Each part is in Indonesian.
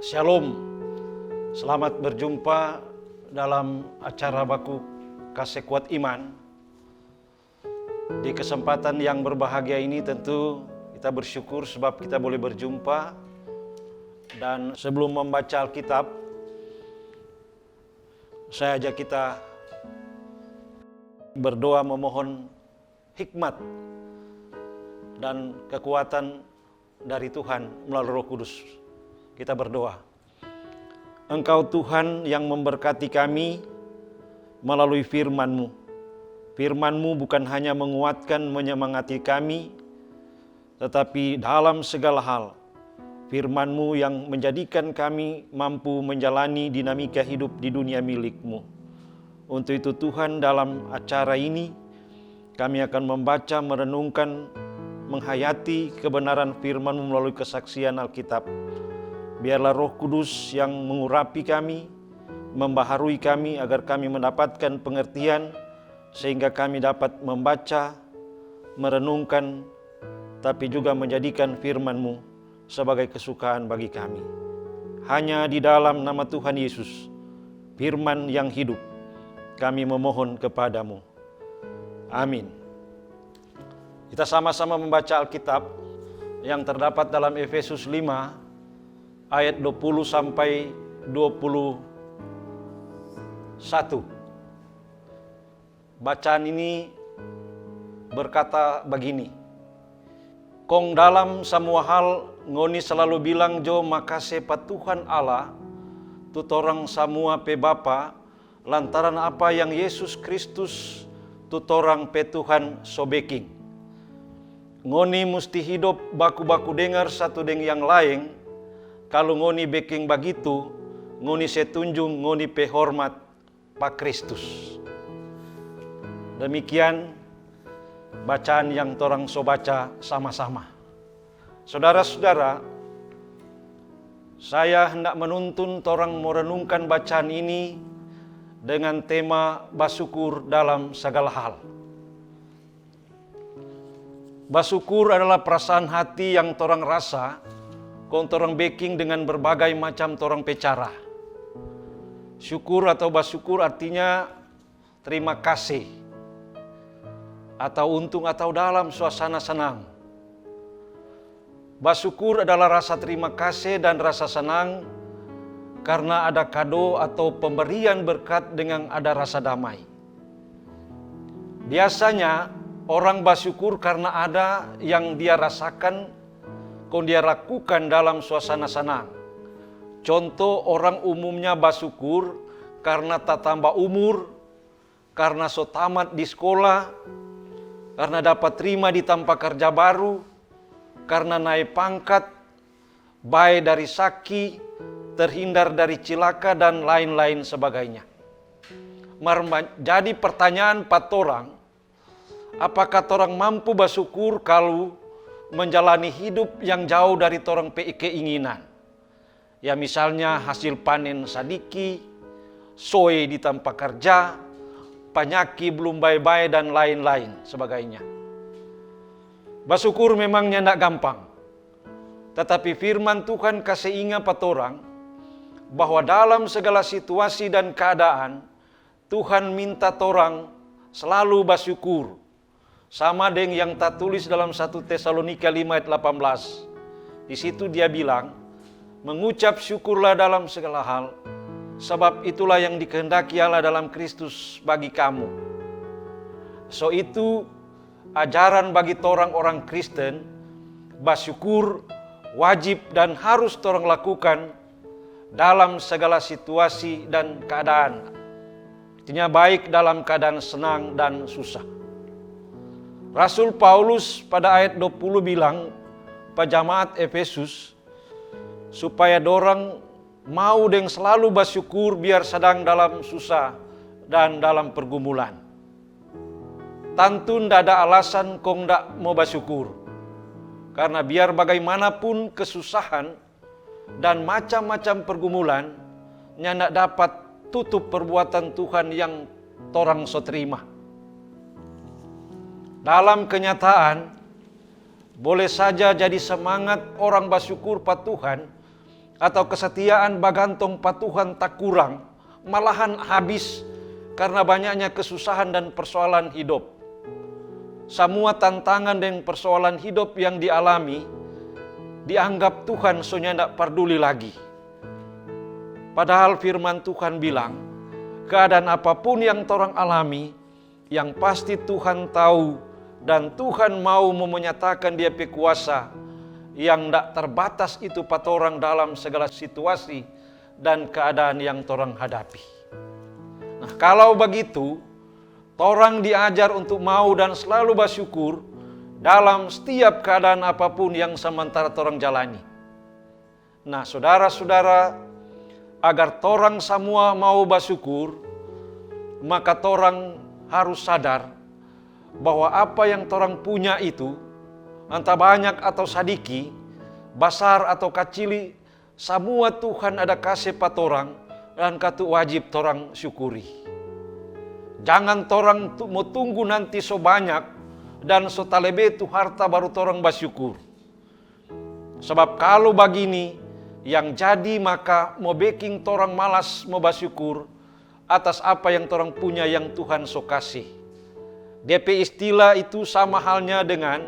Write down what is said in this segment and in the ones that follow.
Shalom, selamat berjumpa dalam acara Baku Kasih Kuat Iman. Di kesempatan yang berbahagia ini tentu kita bersyukur sebab kita boleh berjumpa. Dan sebelum membaca Alkitab, saya ajak kita berdoa memohon hikmat dan kekuatan dari Tuhan melalui Roh Kudus. Kita berdoa. Engkau Tuhan yang memberkati kami melalui firman-Mu. Firman-Mu bukan hanya menguatkan, menyemangati kami, tetapi dalam segala hal, firman-Mu yang menjadikan kami mampu menjalani dinamika hidup di dunia milik-Mu. Untuk itu Tuhan, dalam acara ini, kami akan membaca, merenungkan, menghayati kebenaran firman-Mu melalui kesaksian Alkitab. Biarlah Roh Kudus yang mengurapi kami, membaharui kami agar kami mendapatkan pengertian sehingga kami dapat membaca, merenungkan, tapi juga menjadikan firman-Mu sebagai kesukaan bagi kami. Hanya di dalam nama Tuhan Yesus, firman yang hidup, kami memohon kepadamu. Amin. Kita sama-sama membaca Alkitab yang terdapat dalam Efesus 5 ayat 20 sampai 21. Bacaan ini berkata begini. Kong dalam semua hal ngoni selalu bilang jo makasih pa Tuhan Allah tu torang semua pe Bapa lantaran apa yang Yesus Kristus tu torang pe Tuhan sobeking. Ngoni musti hidup baku-baku dengar satu deng yang lain. Kalau ngoni beking begitu, ngoni setunjung ngoni pe hormat pa Kristus. Demikian bacaan yang torang so baca sama-sama. Saudara-saudara, saya hendak menuntun torang merenungkan bacaan ini dengan tema bersyukur dalam segala hal. Bersyukur adalah perasaan hati yang torang rasa kong torang baking dengan berbagai macam torang pecara. Syukur atau bersyukur artinya terima kasih atau untung atau dalam suasana senang. Bersyukur adalah rasa terima kasih dan rasa senang karena ada kado atau pemberian berkat dengan ada rasa damai. Biasanya orang bersyukur karena ada yang dia rasakan kong dia lakukan dalam suasana senang. Contoh orang umumnya bersyukur karena tak tambah umur, karena so tamat di sekolah, karena dapat terima di tempat kerja baru, karena naik pangkat, baik dari sakit, terhindar dari cilaka dan lain-lain sebagainya. Jadi pertanyaan pat orang, apakah orang mampu bersyukur kalau menjalani hidup yang jauh dari torang keinginan? Ya misalnya hasil panen sadiki, soe di tempat kerja, penyakit belum baik-baik dan lain-lain sebagainya. Bersyukur memangnya tidak gampang. Tetapi firman Tuhan kasih ingat pada orang bahwa dalam segala situasi dan keadaan Tuhan minta orang selalu bersyukur. Sama dengan yang tak tulis dalam 1 Tesalonika 5 ayat 18. Di situ dia bilang, mengucap syukurlah dalam segala hal, sebab itulah yang dikehendaki Allah dalam Kristus bagi kamu. So itu ajaran bagi orang Kristen, bersyukur wajib dan harus orang lakukan dalam segala situasi dan keadaan. Artinya baik dalam keadaan senang dan susah. Rasul Paulus pada ayat 20 bilang pada jemaat Efesus supaya dorang mau deng selalu bersyukur biar sedang dalam susah dan dalam pergumulan. Tentu ndak ada alasan kong ndak mau bersyukur. Karena biar bagaimanapun kesusahan dan macam-macam pergumulan ndak dapat tutup perbuatan Tuhan yang torang so terima. Dalam kenyataan, boleh saja jadi semangat orang bersyukur pada Tuhan atau kesetiaan bagantong patuhan tak kurang, malahan habis karena banyaknya kesusahan dan persoalan hidup. Semua tantangan dan persoalan hidup yang dialami dianggap Tuhan soalnya tidak peduli lagi. Padahal firman Tuhan bilang, keadaan apapun yang torang alami, yang pasti Tuhan tahu dan Tuhan mau menyatakan Dia pe kuasa yang tidak terbatas itu patorang dalam segala situasi dan keadaan yang torang hadapi. Nah, kalau begitu, torang diajar untuk mau dan selalu bersyukur dalam setiap keadaan apapun yang sementara torang jalani. Nah, saudara-saudara, agar torang semua mau bersyukur, maka torang harus sadar bahwa apa yang torang punya itu, entah banyak atau sedikit, besar atau kecil, semua Tuhan ada kasih patorang dan katu wajib torang syukuri. Jangan torang mau tunggu nanti so banyak dan so talebe tu harta baru torang bersyukur. Sebab kalau begini yang jadi maka mau baking torang malas mau bersyukur atas apa yang torang punya yang Tuhan so kasih. DP istilah itu sama halnya dengan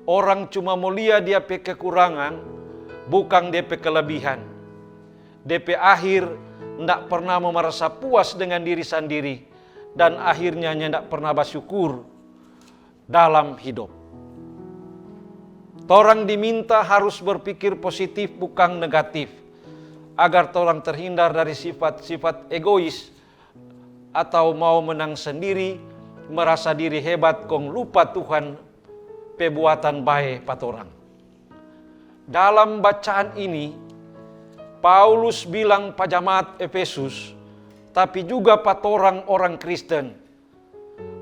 orang cuma mulia dia pe kekurangan, bukan DP kelebihan. DP akhir ndak pernah merasa puas dengan diri sendiri dan akhirnya ndak pernah bersyukur dalam hidup. Torang diminta harus berpikir positif bukan negatif, agar torang terhindar dari sifat-sifat egois atau mau menang sendiri, merasa diri hebat kong lupa Tuhan perbuatan baik patorang. Dalam bacaan ini, Paulus bilang pajamaat Efesus, tapi juga patorang orang Kristen,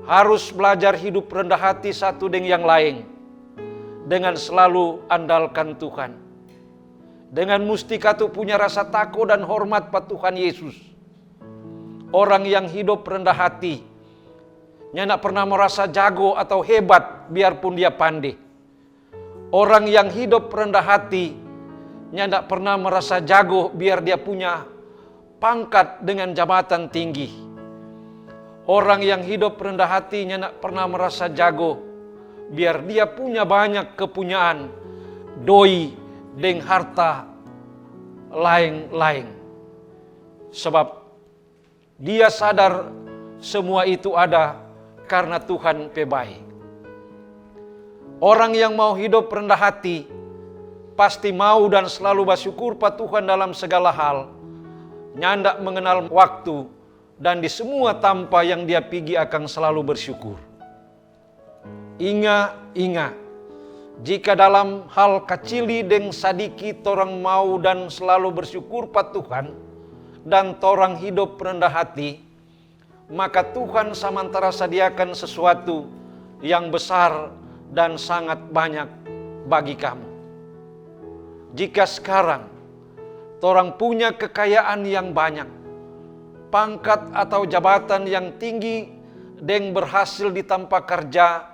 harus belajar hidup rendah hati satu dengan yang lain, dengan selalu andalkan Tuhan. Dengan musti katu punya rasa takut dan hormat pada Tuhan Yesus. Orang yang hidup rendah hati, nyak pernah merasa jago atau hebat biarpun dia pandai. Orang yang hidup rendah hati, nyak pernah merasa jago biar dia punya pangkat dengan jabatan tinggi. Orang yang hidup rendah hati nyak pernah merasa jago biar dia punya banyak kepunyaan, doi, dan harta lain-lain. Sebab dia sadar semua itu ada karena Tuhan pebaik. Orang yang mau hidup rendah hati, pasti mau dan selalu bersyukur pada Tuhan dalam segala hal. Nyandak mengenal waktu, dan di semua tanpa yang dia pergi akan selalu bersyukur. Ingat, jika dalam hal kecili dan sadiki torang mau dan selalu bersyukur pada Tuhan, dan torang hidup rendah hati, maka Tuhan samantara sediakan sesuatu yang besar dan sangat banyak bagi kamu. Jika sekarang torang punya kekayaan yang banyak, pangkat atau jabatan yang tinggi, dan berhasil ditampa kerja,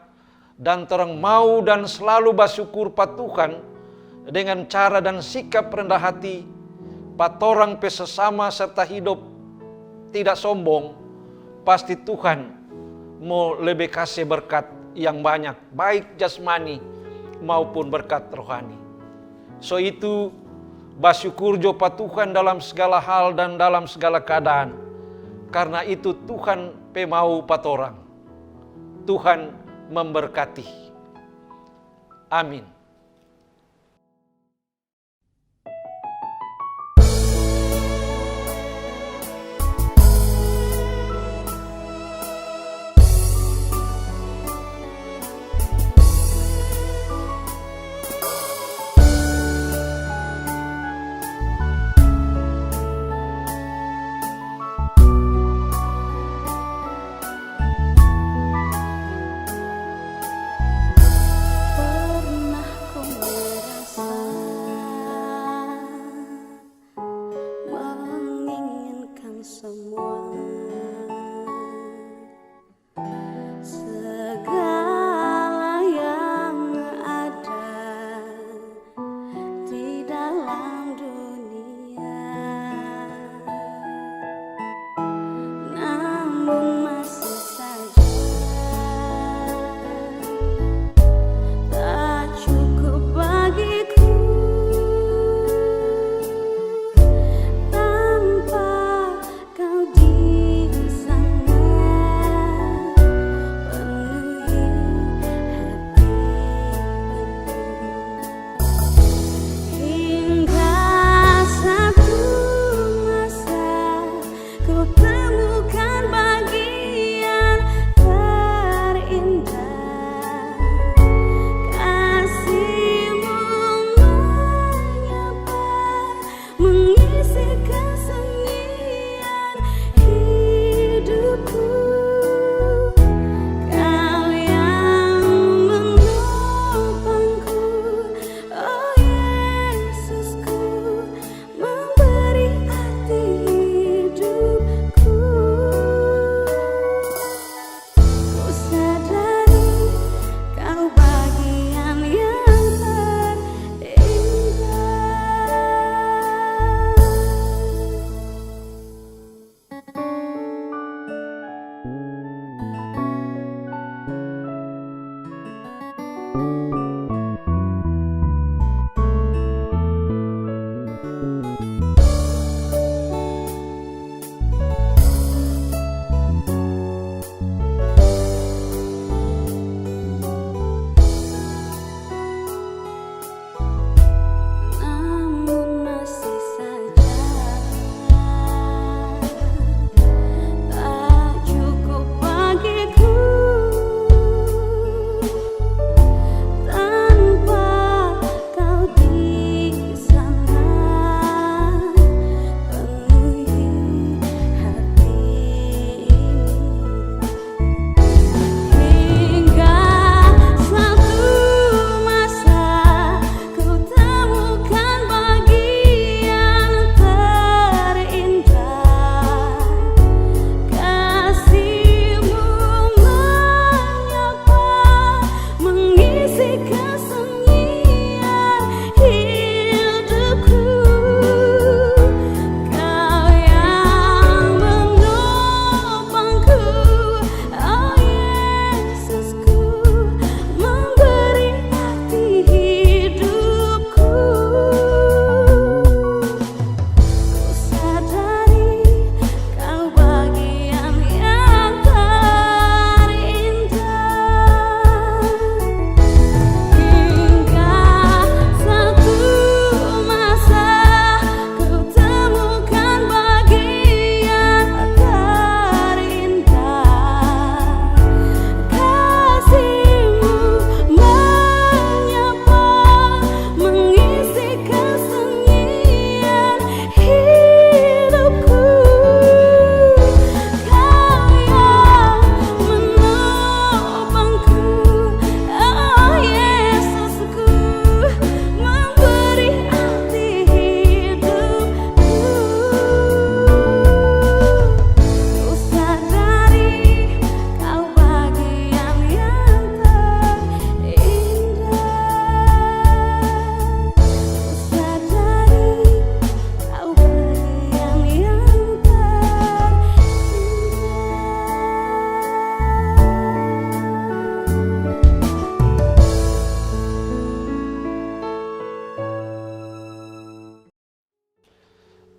dan torang mau dan selalu bersyukur pada Tuhan dengan cara dan sikap rendah hati, patorang pe sesama serta hidup tidak sombong, pasti Tuhan mau lebih kasih berkat yang banyak, baik jasmani maupun berkat rohani. So itu bersyukur jo pa Tuhan dalam segala hal dan dalam segala keadaan, karena itu Tuhan pe mau patorang. Tuhan memberkati. Amin. Pernah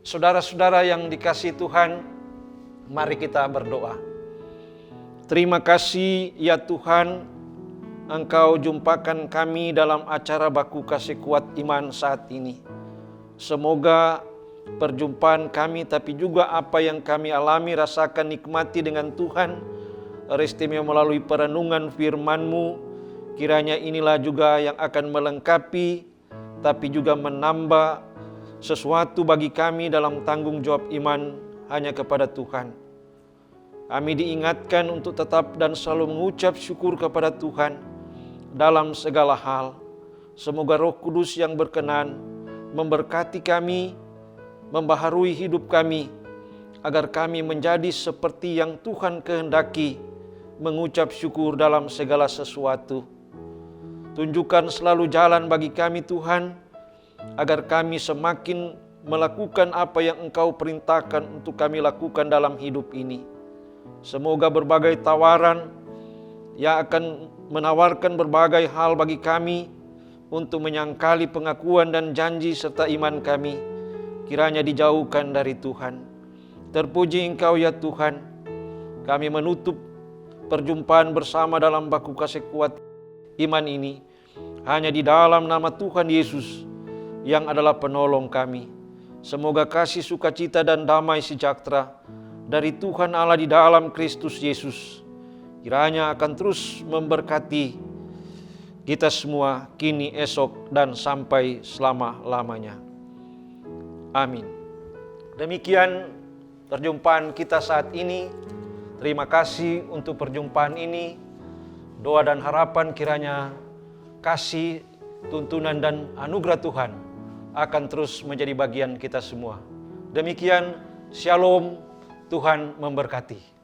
Saudara-saudara yang dikasihi Tuhan, mari kita berdoa. Terima kasih ya Tuhan, Engkau jumpakan kami dalam acara Baku Kasih Kuat Iman saat ini. Semoga perjumpaan kami, tapi juga apa yang kami alami, rasakan, nikmati dengan Tuhan, istimewa melalui perenungan firman-Mu, kiranya inilah juga yang akan melengkapi, tapi juga menambah sesuatu bagi kami dalam tanggung jawab iman hanya kepada Tuhan. Kami diingatkan untuk tetap dan selalu mengucap syukur kepada Tuhan dalam segala hal. Semoga Roh Kudus yang berkenan memberkati kami, membaharui hidup kami, agar kami menjadi seperti yang Tuhan kehendaki, mengucap syukur dalam segala sesuatu. Tunjukkan selalu jalan bagi kami Tuhan, agar kami semakin melakukan apa yang Engkau perintahkan untuk kami lakukan dalam hidup ini. Semoga berbagai tawaran yang akan menawarkan berbagai hal bagi kami untuk menyangkali pengakuan dan janji serta iman kami, kiranya dijauhkan dari Tuhan. Terpuji Engkau ya Tuhan. Kami menutup perjumpaan bersama dalam Baku Kasih Kuat Iman ini hanya di dalam nama Tuhan Yesus yang adalah penolong kami. Semoga kasih, sukacita, dan damai sejahtera dari Tuhan Allah di dalam Kristus Yesus kiranya akan terus memberkati kita semua kini, esok, dan sampai selama-lamanya. Amin. Demikian perjumpaan kita saat ini. Terima kasih untuk perjumpaan ini. Doa dan harapan kiranya kasih, tuntunan, dan anugerah Tuhan akan terus menjadi bagian kita semua. Demikian, Shalom, Tuhan memberkati.